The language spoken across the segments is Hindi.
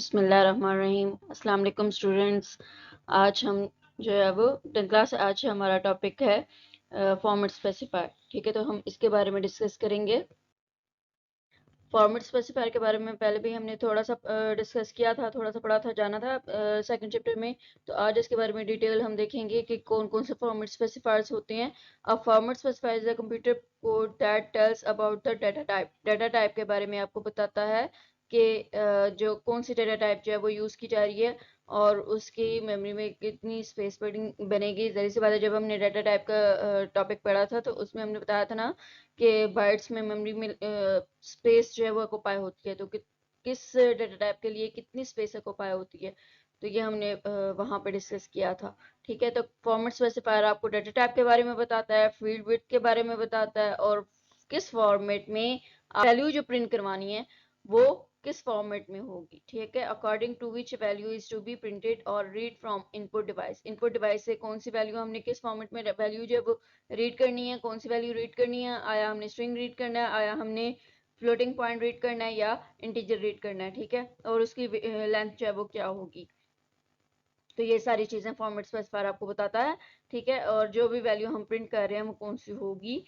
बिस्मिल्लाहिर्रहमानिर्रहीम। अस्सलाम वालेकुम स्टूडेंट्स। आज हम जो है वो 10th क्लास, आज हमारा टॉपिक है फॉर्मेट स्पेसिफायर। ठीक है, तो हम इसके बारे में डिस्कस करेंगे। फॉर्मेट स्पेसिफायर के बारे में पहले भी हमने थोड़ा सा डिस्कस किया था, थोड़ा सा पढ़ा था, जाना था सेकंड चैप्टर में। तो आज इसके बारे में डिटेल हम देखेंगे कि कौन कौन से फॉर्मेट स्पेसिफायर्स होते हैं। अ format specifier is a computer code that tells about the data type. Data type के बारे में आपको बताता है कि जो कौन सी डाटा टाइप जो है वो यूज़ की जा रही है और उसकी मेमोरी में कितनी स्पेस बनेगी। ज़ाहिर सी बात है, जब हमने डाटा टाइप का टॉपिक पढ़ा था तो उसमें हमने बताया था ना कि बाइट्स में मेमोरी में स्पेस जो है वो ऑक्यूपाई होती है, तो किस डाटा टाइप के लिए कितनी स्पेस ऑक्यूपाई होती है, तो ये हमने वहाँ पे डिस्कस किया था। ठीक है, तो फॉर्मेट स्पेसिफायर आपको डाटा टाइप के बारे में बताता है, फील्ड विड्थ के बारे में बताता है, और किस फॉर्मेट में वैल्यू जो प्रिंट करवानी है वो किस फॉर्मेट में होगी। ठीक है, according to which value is to be printed और read from input device. Input device से कौन सी वैल्यू हमने किस फॉर्मेट में वैल्यू जो है वो रीड करनी है, कौन सी वैल्यू रीड करनी है, आया हमने स्ट्रिंग रीड करना है, आया हमने फ्लोटिंग पॉइंट रीड करना है या इंटीजर रीड करना है। ठीक है, और उसकी लेंथ जो है वो क्या होगी। तो ये सारी चीजें फॉर्मेट स्पेसिफायर आपको बताता है। ठीक है, और जो भी वैल्यू हम प्रिंट कर रहे हैं वो कौन सी होगी।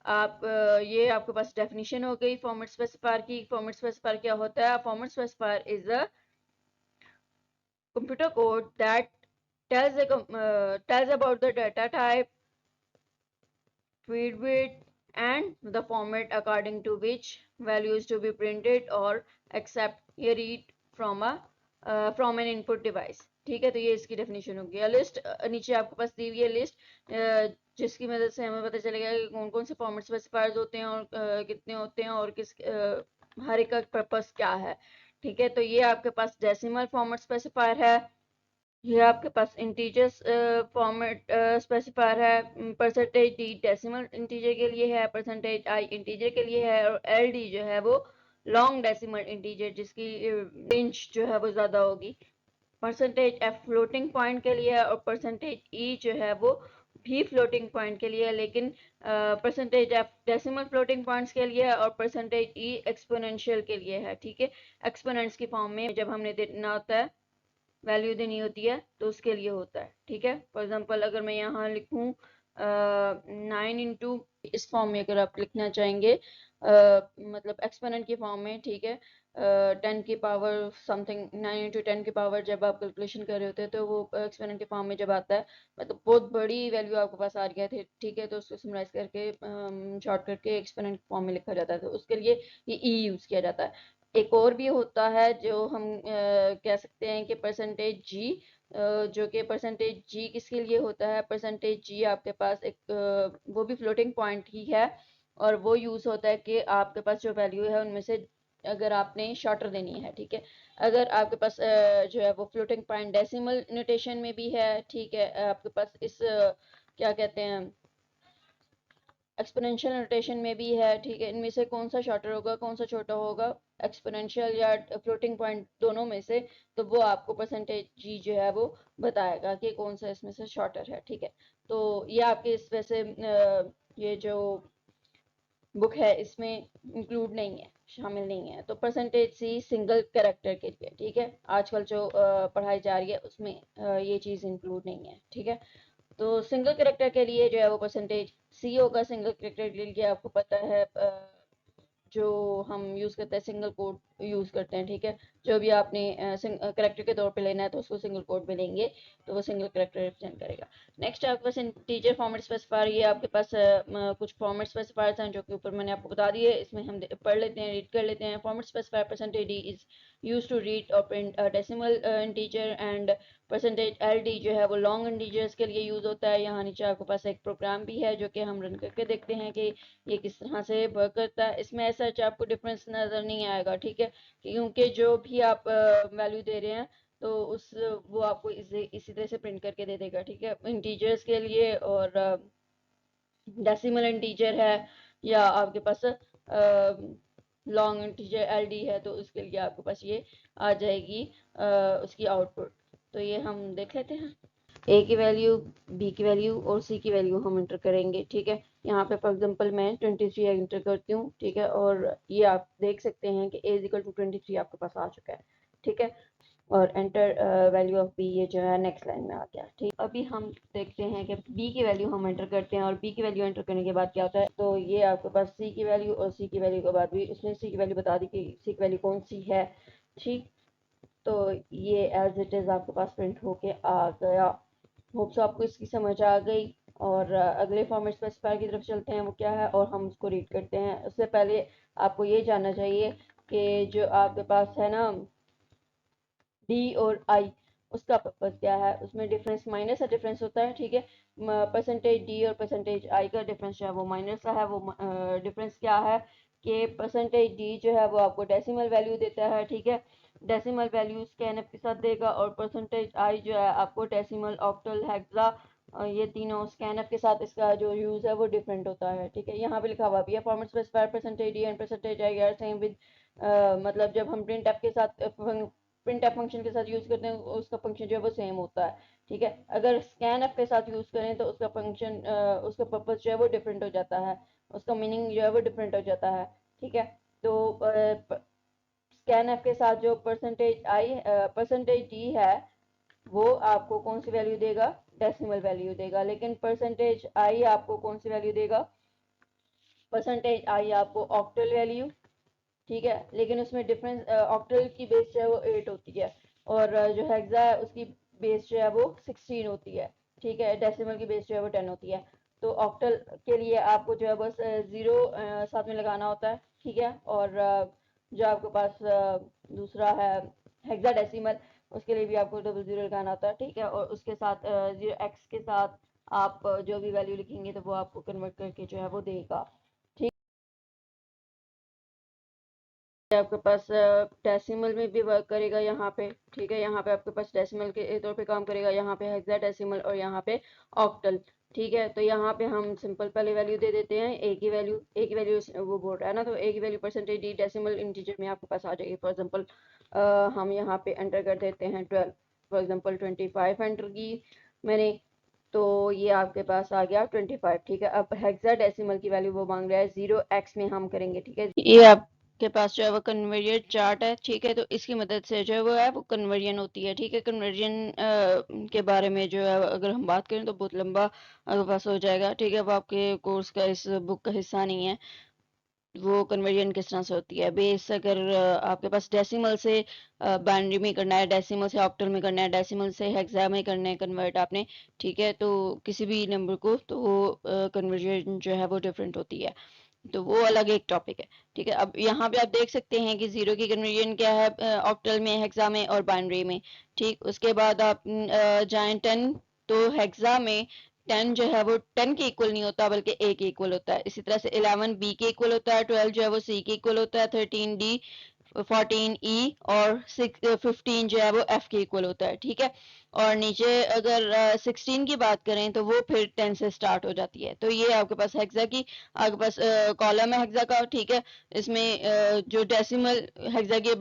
आप ये आपके पास डेफिनेशन हो गई फॉर्मेट स्पेसिफायर की। फॉर्मेट स्पेसिफायर क्या होता है? Format specifier is a computer code that tells about the data type, feed width, and the format according to which value is to be printed or accept या read from a from an input device। ठीक है, तो ये इसकी डेफिनेशन होगी। लिस्ट नीचे आपके पास दी हुई है लिस्ट, जिसकी मदद से हमें पता चलेगा कि कौन कौन से फॉर्मेट स्पेसिफायर्स होते हैं और कितने होते हैं और किस हर एक का पर्पस क्या है। ठीक है, तो ये आपके पास डेसिमल फॉर्मेट स्पेसिफायर है, ये आपके पास इंटीजर्स फॉर्मेट स्पेसिफायर है। परसेंटेज डी डेसिमल इंटीजर के लिए है, परसेंटेज आई इंटीजर के लिए है, और एल डी जो है वो लॉन्ग डेसिमल इंटीजर जिसकी रेंज जो है वो ज़्यादा होगी। परसेंटेज एफ फ्लोटिंग पॉइंट के लिए है, और परसेंटेज ई जो है वो भी फ्लोटिंग पॉइंट के लिए है, लेकिन percentage F decimal floating points के लिए है और परसेंटेज ई एक्सपोनेंशियल के लिए है। ठीक है, एक्सपोनेंट्स की फॉर्म में जब हमने देना होता है, वैल्यू देनी होती है, तो उसके लिए होता है। ठीक है, फॉर एग्जांपल अगर मैं यहाँ लिखूँ 9 इंटू, इस फॉर्म में अगर आप लिखना चाहेंगे मतलब एक्सपोनेंट की फॉर्म में, ठीक है, 10 की पावर समथिंग 9 इंटू 10 की पावर जब आप कैलकुलेशन कर रहे होते हैं तो वो एक्सपोनेंट की फॉर्म में जब आता है, मतलब बहुत बड़ी वैल्यू आपके पास आ रही है, ठीक है, तो उसको समराइज करके शॉर्ट करके एक्सपोनेंट फॉर्म में लिखा जाता है, तो उसके लिए ये ई यूज़ किया जाता है। एक और भी होता है जो हम कह सकते हैं कि परसेंटेज जी, जो कि परसेंटेज जी किसके लिए होता है? परसेंटेज जी आपके पास एक वो भी फ्लोटिंग पॉइंट ही है, और वो यूज़ होता है कि आपके पास जो वैल्यू है उनमें से अगर आपने शॉर्टर देनी है। ठीक है, अगर आपके पास जो है वो फ्लोटिंग पॉइंट डेसिमल नोटेशन में भी है, ठीक है, आपके पास इस क्या कहते हैं एक्सपोनेंशियल नोटेशन में भी है, ठीक है, इनमें से कौन सा शॉर्टर होगा, कौन सा छोटा होगा, एक्सपोनेंशियल या फ्लोटिंग पॉइंट दोनों में से, तो वो आपको परसेंटेज जी जो है वो बताएगा कि कौन सा इसमें से शॉर्टर है। ठीक है, तो ये आपके इस वैसे ये जो बुक है इसमें इंक्लूड नहीं है, शामिल नहीं है। तो परसेंटेज सी सिंगल कैरेक्टर के लिए, ठीक है, आजकल जो पढ़ाई जा रही है उसमें ये चीज़ इंक्लूड नहीं है। ठीक है, तो सिंगल कैरेक्टर के लिए जो है वो परसेंटेज सी होगा। सिंगल कैरेक्टर के लिए आपको पता है जो हम यूज़ करते हैं सिंगल कोड यूज़ करते हैं। ठीक है, जो भी आपने कैरेक्टर के तौर पे लेना है तो उसको सिंगल कोड में लेंगे तो वो सिंगल कैरेक्टर रिप्रेजेंट करेगा। नेक्स्ट आपके पास इंटीजर फॉर्मेट स्पेसिफायर, ये आपके पास कुछ फॉर्मेट स्पेसिफायर्स हैं जो कि ऊपर मैंने आपको बता दिए, इसमें हम पढ़ लेते हैं, रीड कर लेते हैं। Format specifier percentage d is use to read और print decimal integer, and percentage l d जो है वो लॉन्ग इंटीजर्स के लिए यूज़ होता है। यहाँ नीचे आपके पास एक प्रोग्राम भी है जो कि हम रन करके देखते हैं कि ये किस तरह से वर्क करता है। इसमें ऐसा आपको डिफरेंस नज़र नहीं आएगा। ठीक है, क्योंकि जो भी आप वैल्यू दे रहे हैं तो उस वो आपको इसी तरह से प्रिंट करके दे देगा। ठीक है, इंटीजर्स के लिए, और डेसिमल इंटीजर है या आपके पास लॉन्ग इंटीजर एलडी है तो उसके लिए आपके पास ये आ जाएगी उसकी आउटपुट। तो ये हम देख लेते हैं, ए की वैल्यू, बी की वैल्यू और सी की वैल्यू हम इंटर करेंगे। ठीक है, यहाँ पे फॉर एग्जांपल मैं 23 इंटर करती हूँ। ठीक है, और ये आप देख सकते हैं कि ए इज इक्वल टू 23 आपके पास आ चुका है। ठीक है, और एंटर वैल्यू ऑफ बी, ये जो है नेक्स्ट लाइन में आ गया। ठीक, अभी हम देखते हैं कि बी की वैल्यू हम एंटर करते हैं और बी की वैल्यू एंटर करने के बाद क्या होता है। तो ये आपके पास सी की वैल्यू और सी की वैल्यू के बाद भी उसने सी की वैल्यू बता दी कि सी की वैल्यू कौन सी है। ठीक, तो ये एज इट इज़ आपके पास प्रिंट होके आ गया। होप सो आपको इसकी समझ आ गई। और अगले फॉर्मेट स्पेसिफायर की तरफ चलते हैं, वो क्या है और हम उसको रीड करते हैं। उससे पहले आपको ये जानना चाहिए कि जो आपके पास है ना डी और आई, उसका पर्पज क्या है। उसमें डिफरेंस माइनस का डिफरेंस होता है। ठीक है, परसेंटेज डी और परसेंटेज आई का डिफरेंस जो है वो माइनस का है। वो डिफरेंस क्या है कि परसेंटेज डी जो है वो आपको डेसिमल वैल्यू देता है। ठीक है, डेसिमल वैल्यू स्कैनएफ के साथ देगा और परसेंटेज आई जो है आपको डेसिमल, ऑक्टल, हेक्सा, ये तीनों स्कैनएफ के साथ इसका जो यूज है वो डिफरेंट होता है। ठीक है, यहाँ पे लिखा हुआ भी है format specifier percentage D and percentage I R same with, मतलब जब हम प्रिंट एफ के साथ प्रिंट एफ फंक्शन के साथ यूज करते हैं उसका फंक्शन जो है वो सेम होता है। ठीक है, अगर स्कैन एफ के साथ यूज करें तो उसका फंक्शन, उसका पर्पज जो है वो डिफरेंट हो जाता है, उसका मीनिंग जो है वो डिफरेंट हो जाता है। ठीक है, तो स्कैन एफ के साथ जो परसेंटेज आई, परसेंटेज डी है, वो आपको कौन सी वैल्यू देगा, डेसिमल वैल्यू देगा। लेकिन परसेंटेज आई आपको कौन सी वैल्यू देगा, परसेंटेज आई आपको ऑक्टल वैल्यू। ठीक है, लेकिन उसमें डिफरेंस, ऑक्टल की बेस जो है वो 8 होती है और जो हेक्सा है उसकी बेस जो है वो 16 होती है। ठीक है, डेसिमल की बेस जो है वो 10 होती है। तो ऑक्टल के लिए आपको जो है बस ज़ीरो साथ में लगाना होता है। ठीक है, और जो आपके पास दूसरा है हेक्सा डेसिमल, उसके लिए भी आपको डबल ज़ीरो लगाना होता है। ठीक है, और उसके साथ जीरो एक्स के साथ आप जो भी वैल्यू लिखेंगे तो वो आपको कन्वर्ट करके जो है वो देगा। आपके पास डेसिमल में भी वर्क करेगा यहाँ पे। ठीक है, यहाँ पे आपके पास डेसिमल के तौर पे काम करेगा, यहाँ पे हेक्साडेसिमल और यहाँ पे ऑक्टल। ठीक है, तो यहाँ पे हम सिंपल पहले वैल्यू दे देते हैं, ए की वैल्यू वो बोल रहा है ना, तो ए की value percentage D decimal integer में आपके पास आ जाएगी। फॉर एग्जांपल हम यहाँ पे एंटर कर देते हैं 12, फॉर एग्जांपल 25 एंटर की मैंने, तो ये आपके पास आ गया 25। ठीक है, अब हेक्साडेसिमल की वैल्यू वो मांग रहा है, 0x में हम करेंगे। ठीक है, ये आप के पास जो है वो कन्वर्जन चार्ट है। ठीक है, तो इसकी मदद से जो है वो कन्वर्जन होती है। ठीक है, कन्वर्जन के बारे में जो है अगर हम बात करें तो बहुत लंबा आपके पास हो जाएगा। ठीक है, वो आपके कोर्स का, इस बुक का हिस्सा नहीं है। वो कन्वर्जन किस तरह से होती है, बेस अगर आपके पास डेसिमल से बाइनरी में करना है, डेसिमल से ऑक्टल में करना है, डेसिमल से हेक्सा में करना है कन्वर्ट आपने। ठीक है, तो किसी भी नंबर को, तो वो कन्वर्जन जो है वो डिफरेंट होती है, तो वो अलग एक टॉपिक है। ठीक है, अब यहाँ पे आप देख सकते हैं कि जीरो की कन्वर्जन क्या है ऑक्टल में, हेक्सा में और बाइनरी में। ठीक, उसके बाद आप जाएं 10, तो हेक्सा में 10 जो है वो 10 के इक्वल नहीं होता बल्कि ए के इक्वल होता है। इसी तरह से 11 बी के इक्वल होता है, 12 जो है वो सी के इक्वल होता है, 13 डी, 14 ई और 15 जो है वो एफ के इक्वल होता है। ठीक है, और नीचे अगर 16 की बात करें तो वो फिर 10 से स्टार्ट हो जाती है। तो ये आपके पास हेक्सा की, आपके पास कॉलम है हेक्सा का। ठीक है, इसमें जो डेसिमल हेक्सा के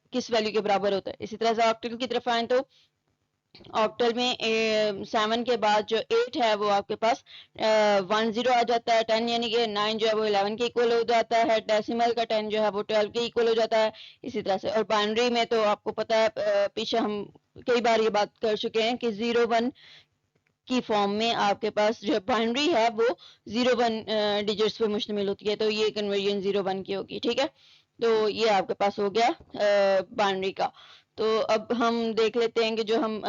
किस वैल्यू के बराबर होता है। इसी तरह से ऑक्टल की तरफ आए तो ऑक्टल में 7 के बाद जो 8 है वो आपके पास 10 आ जाता है। 10 यानी कि 9 जो है वो 11 के इक्वल हो जाता है, डेसिमल का 10 जो है वो 12 के इक्वल हो जाता है। इसी तरह से, और बाइनरी में तो आपको पता है, पीछे हम कई बार ये बात कर चुके हैं कि 0 1 की फॉर्म में आपके पास जो बाइनरी है वो 0 1 डिजिट्स पे मुश्तमिल होती है, तो ये कन्वर्जन 0 1 की होगी। ठीक है, तो ये आपके पास हो गया बाइनरी का। तो अब हम देख लेते हैं कि जो हम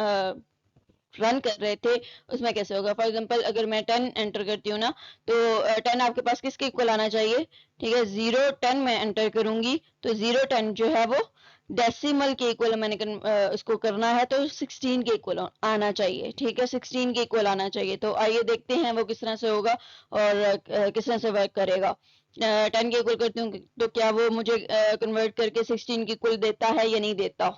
रन कर रहे थे उसमें कैसे होगा। फॉर एग्जांपल अगर मैं 10 एंटर करती हूँ ना, तो 10 आपके पास किसके इक्वल आना चाहिए। ठीक है, 0 10 मैं एंटर करूंगी तो 0 10 जो है वो डेसिमल के इक्वल मैंने उसको करना है, तो 16 के इक्वल आना चाहिए। ठीक है, 16 के इक्वल आना चाहिए। तो आइए देखते हैं वो किस तरह से होगा और किस तरह से वर्क करेगा। 10 के इक्वल करती हूँ तो क्या वो मुझे कन्वर्ट करके 16 के इक्वल देता है या नहीं देता।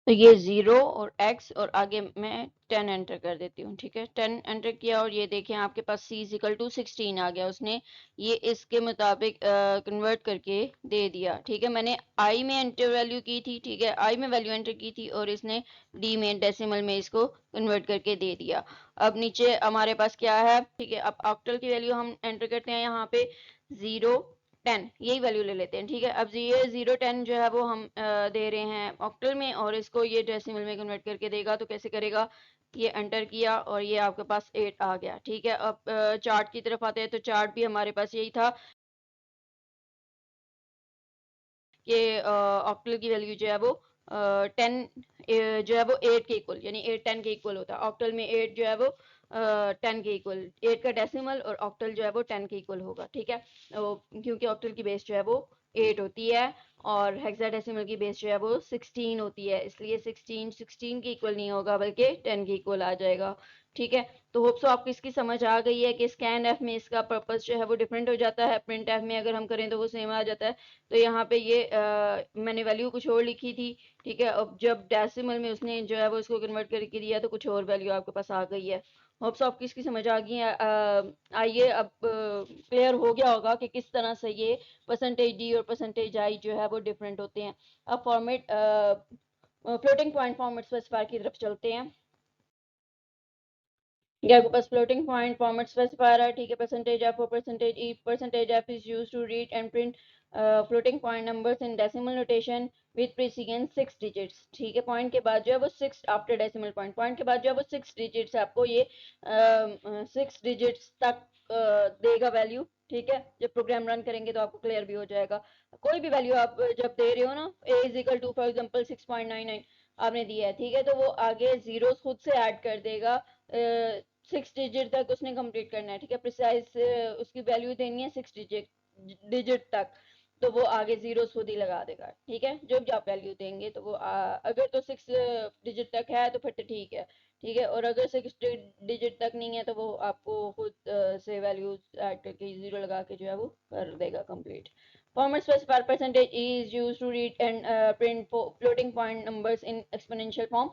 तो ये 0 और x और आगे मैं 10 एंटर कर देती हूँ। ठीक है, 10 एंटर किया और ये देखें आपके पास c इक्वल टू 16 आ गया। उसने ये इसके मुताबिक कन्वर्ट करके दे दिया। ठीक है, मैंने i में एंटर वैल्यू की थी। ठीक है, i में वैल्यू एंटर की थी और इसने d में डेसिमल में इसको कन्वर्ट करके दे दिया। अब नीचे हमारे पास क्या है। ठीक है, अब ऑक्टल की वैल्यू हम एंटर करते हैं यहाँ पे 0 10, यही वैल्यू ले लेते हैं। ठीक है, अब ये 010 जो है वो हम दे रहे हैं ऑक्टल में, और इसको ये डेसिमल में कन्वर्ट करके देगा। तो कैसे करेगा, ये एंटर किया और ये आपके पास 8 आ गया। ठीक है, अब चार्ट की तरफ आते हैं। तो चार्ट भी हमारे पास यही था कि ऑक्टल की वैल्यू जो है वो 10 जो है वो 8 के इक्वल, यानी 8 10 के इक्वल होता है। ऑक्टल में 8 जो है वो 10 के इक्वल, 8 का डेसिमल, और ऑक्टल जो है वो 10 के इक्वल होगा। ठीक है, तो क्योंकि ऑक्टल की बेस जो है वो 8 होती है और हेक्साडेसिमल की बेस जो है वो 16 होती है, इसलिए 16 के इक्वल नहीं होगा बल्कि 10 के इक्वल आ जाएगा। ठीक है, तो होप सो आपको इसकी समझ आ गई है कि स्कैन एफ में इसका पर्पस जो है वो डिफरेंट हो जाता है, प्रिंट एफ में अगर हम करें तो वो सेम आ जाता है। तो यहाँ पे ये मैंने वैल्यू कुछ और लिखी थी। ठीक है, अब जब डेसिमल में उसने जो है वो इसको कन्वर्ट करके दिया तो कुछ और वैल्यू आपके पास आ गई है। होप्स आपकी इसकी समझ आ गई है। आइए, अब क्लियर हो गया होगा कि किस तरह से ये परसेंटेज डी और परसेंटेज आई जो है वो डिफरेंट होते हैं। अब format floating point format specifier की तरफ चलते हैं। ये आपके पास फ्लोटिंग पॉइंट फॉर्मेट स्पेसिफायर है। ठीक है, परसेंटेज एफ और percentage F is used to read and print floating point numbers in decimal notation with precedence 6 digits. ठीक है, पॉइंट के बाद जो है वो 6 आफ्टर डेसिमल पॉइंट के बाद जो है वो 6 डिजिट्स आपको ये 6 डिजिट्स तक देगा वैल्यू। ठीक है, जब प्रोग्राम रन करेंगे तो आपको क्लियर भी हो जाएगा। कोई भी वैल्यू आप जब दे रहे हो ना, a is equal to for example 6.99 आपने दिया है। ठीक है, तो वो आगे जीरोस खुद से ऐड कर देगा। 6 डिजिट तक उसने कंप्लीट करना है। ठीक है, प्रिसाइज उसकी वैल्यू देनी है 6 डिजिट तक, तो वो आगे जीरो खुद ही लगा देगा। ठीक है, जो भी आप वैल्यू देंगे तो वो अगर तो 6 डिजिट तक है तो फिर तो ठीक है। ठीक है, और अगर 6 डिजिट तक नहीं है तो वो आपको खुद से वैल्यू ऐड करके जीरो लगा के जो है वो कर देगा complete. Format specifier percentage E is used to read and print floating point numbers in exponential form.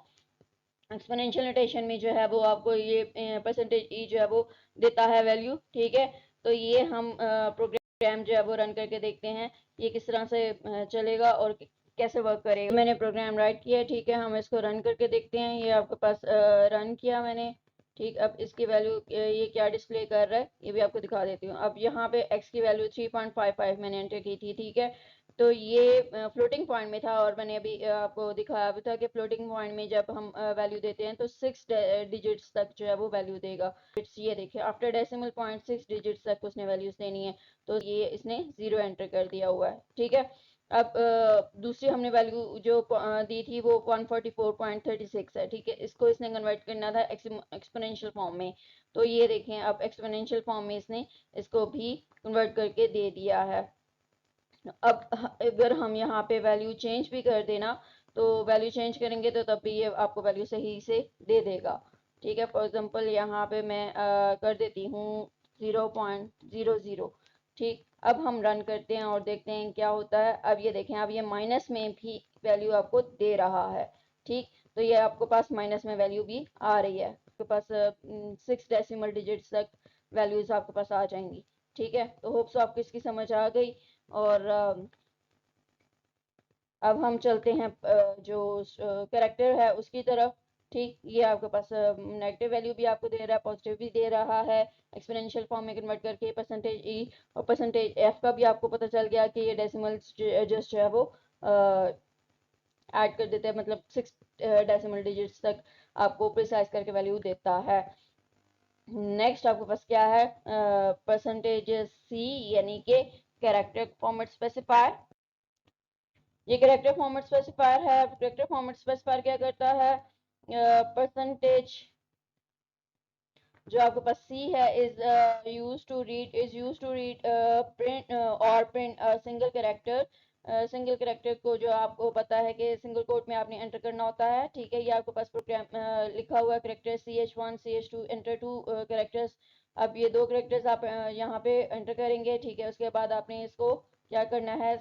Exponential notation में जो है वो आपको ये परसेंटेज ई जो है वो देता है वैल्यू। ठीक है, तो ये हम प्रोग्राम जो है वो रन करके देखते हैं ये किस तरह से चलेगा और कैसे वर्क करेगा। मैंने प्रोग्राम राइट किया है। ठीक है, हम इसको रन करके देखते हैं। ये आपके पास रन किया मैंने। ठीक, अब इसकी वैल्यू ये क्या डिस्प्ले कर रहा है ये भी आपको दिखा देती हूँ। अब यहाँ पे x की वैल्यू 3.55 मैंने एंटर की थी। ठीक है, तो ये फ्लोटिंग पॉइंट में था और मैंने अभी आपको दिखाया भी था कि फ्लोटिंग पॉइंट में जब हम वैल्यू देते हैं तो 6 डिजिट्स तक जो है वो वैल्यू देगा। ये देखिए, आफ्टर डेसिमल पॉइंट 6 डिजिट्स तक उसने वैल्यूज देनी है, तो ये इसने 0 एंटर कर दिया हुआ है। ठीक है, अब दूसरी हमने वैल्यू जो दी थी वो 144.36 है। ठीक है, इसको इसने कन्वर्ट करना था एक्सपोनेंशियल फॉर्म में। तो ये देखें, अब एक्सपोनेंशियल फॉर्म में इसने इसको भी कन्वर्ट करके दे दिया है। अब अगर हम यहाँ पे वैल्यू चेंज भी कर देना तो वैल्यू चेंज करेंगे तो तब भी ये आपको वैल्यू सही से दे देगा। ठीक है, फॉर एग्जांपल यहाँ पे मैं कर देती हूँ 0.00। ठीक, अब हम रन करते हैं और देखते हैं क्या होता है। अब ये देखें, अब ये माइनस में भी वैल्यू आपको दे रहा है। ठीक, तो ये आपको पास माइनस में वैल्यू भी आ रही है। आपके पास 6 डेसिमल डिजिट्स तक वैल्यूज आपके पास आ जाएंगी। ठीक है, तो होप्स आपको इसकी समझ आ गई। और अब हम चलते हैं जो कैरेक्टर है उसकी तरफ। ठीक, ये आपके पास नेगेटिव वैल्यू भी आपको दे रहा है, पॉजिटिव भी दे रहा है एक्सपोनेंशियल फॉर्म में कन्वर्ट करके परसेंटेज ई और परसेंटेज एफ का भी आपको पता चल गया कि ये डेसिमल्स जस्ट जो है वो ऐड कर देते हैं, मतलब 6 डेसिमल डिजिट्स तक आपको प्रिसाइज करके वैल्यू देता है। नेक्स्ट आपके पास क्या है, परसेंटेज सी यानी कि कैरेक्टर फॉर्मेट स्पेसिफायर। ये कैरेक्टर फॉर्मेट स्पेसिफायर है। कैरेक्टर फॉर्मेट स्पेसिफायर क्या करता है, परसेंटेज जो आपके पास सी है is use to read print और print single character. Single character को जो आपको पता है कि सिंगल कोट में आपने एंटर करना होता है। ठीक है, ये आपके पास प्रोग्राम लिखा हुआ है character CH1 CH2 enter 2 characters. अब ये दो कैरेक्टर्स आप यहाँ पे एंटर करेंगे। ठीक है, उसके बाद आपने इसको क्या करना है,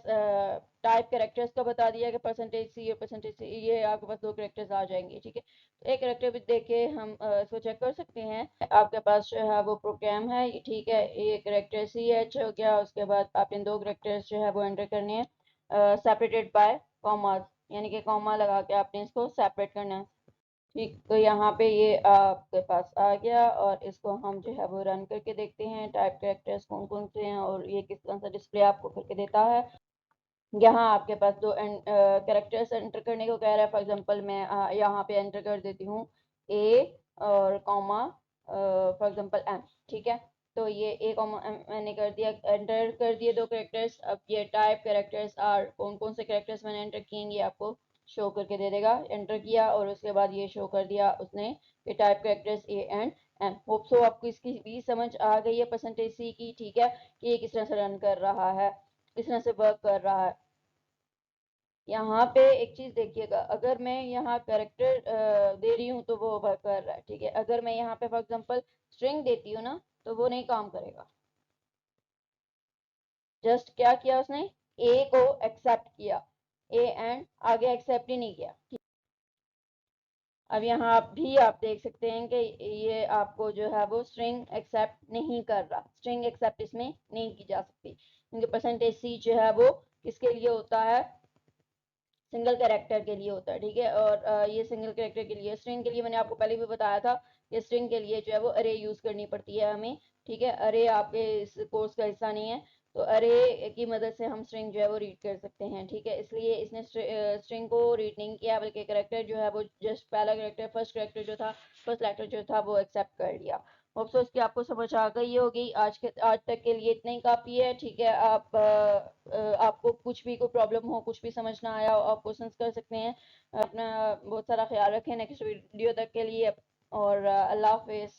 टाइप कैरेक्टर्स का बता दिया कि परसेंटेज सी और परसेंटेज सी, ये आपके पास दो कैरेक्टर्स आ जाएंगे। ठीक है, तो एक कैरेक्टर भी देख के हम इसको चेक कर सकते हैं। आपके पास जो है वो प्रोग्राम है। ठीक है, ये कैरेक्टर CH हो गया, उसके बाद आपने दो कैरेक्टर्स जो है वो एंटर करने हैं सेपरेटेड बाय कॉमा, यानी कि कॉमा लगा के आपने इसको सेपरेट करना है। ठीक, तो यहाँ पे ये आपके पास आ गया और इसको हम जो है वो रन करके देखते हैं टाइप कैरेक्टर्स कौन कौन से हैं और ये किस तरह से डिस्प्ले आपको करके देता है। यहाँ आपके पास दो कैरेक्टर्स एंटर करने को कह रहा है। फॉर एग्जांपल मैं यहाँ पे एंटर कर देती हूँ ए और कॉमा फॉर एग्जांपल एम। ठीक है, तो ये ए कॉमा एम मैंने कर दिया, एंटर कर दिए दो कैरेक्टर्स। अब ये टाइप कैरेक्टर्स आर, कौन कौन से कैरेक्टर्स मैंने एंटर किए आपको शो करके दे देगा। एंटर किया और उसके बाद ये शो कर दिया उसने ये type characters A and M. Hope so आपको इसकी भी समझ आ गई है परसेंटेज सी की। ठीक है, कि ये किस तरह से रन कर रहा है, किस तरह से वर्क कर रहा है। यहाँ पे एक चीज देखिएगा, अगर मैं यहाँ करेक्टर दे रही हूँ तो वो वर्क कर रहा है। ठीक है, अगर मैं यहाँ पे फॉर एग्जांपल स्ट्रिंग देती हूँ ना तो वो नहीं काम करेगा। जस्ट क्या किया उसने, ए को एक्सेप्ट किया, ए एंड आगे एक्सेप्ट ही नहीं किया। अब यहाँ आप भी आप देख सकते हैं कि ये आपको जो है वो स्ट्रिंग एक्सेप्ट नहीं कर रहा, स्ट्रिंग एक्सेप्ट इसमें नहीं की जा सकती क्योंकि परसेंटेज सी जो है वो किसके लिए होता है, सिंगल कैरेक्टर के लिए होता है। ठीक है, और ये सिंगल कैरेक्टर के लिए, स्ट्रिंग के लिए मैंने आपको पहले भी बताया था कि स्ट्रिंग के लिए जो है वो अरे यूज करनी पड़ती है हमें। ठीक है, अरे आपके इस कोर्स का हिस्सा नहीं है, तो अरे की मदद से हम स्ट्रिंग जो है वो रीड कर सकते हैं। ठीक है, इसलिए इसने स्ट्रिंग को रीड नहीं किया बल्कि कैरेक्टर जो है वो जस्ट पहला कैरेक्टर, फर्स्ट कैरेक्टर जो था, फर्स्ट लेटर जो था वो एक्सेप्ट कर लिया। होप सो इसकी आपको समझ आ गई होगी। आज तक के लिए इतना ही काफ़ी है। ठीक है, आपको कुछ भी कोई प्रॉब्लम हो, कुछ भी समझ ना आया हो, आप क्वेश्चंस कर सकते हैं। अपना बहुत सारा ख्याल रखें नेक्स्ट वीडियो तक के लिए, और अल्लाह हाफिज़।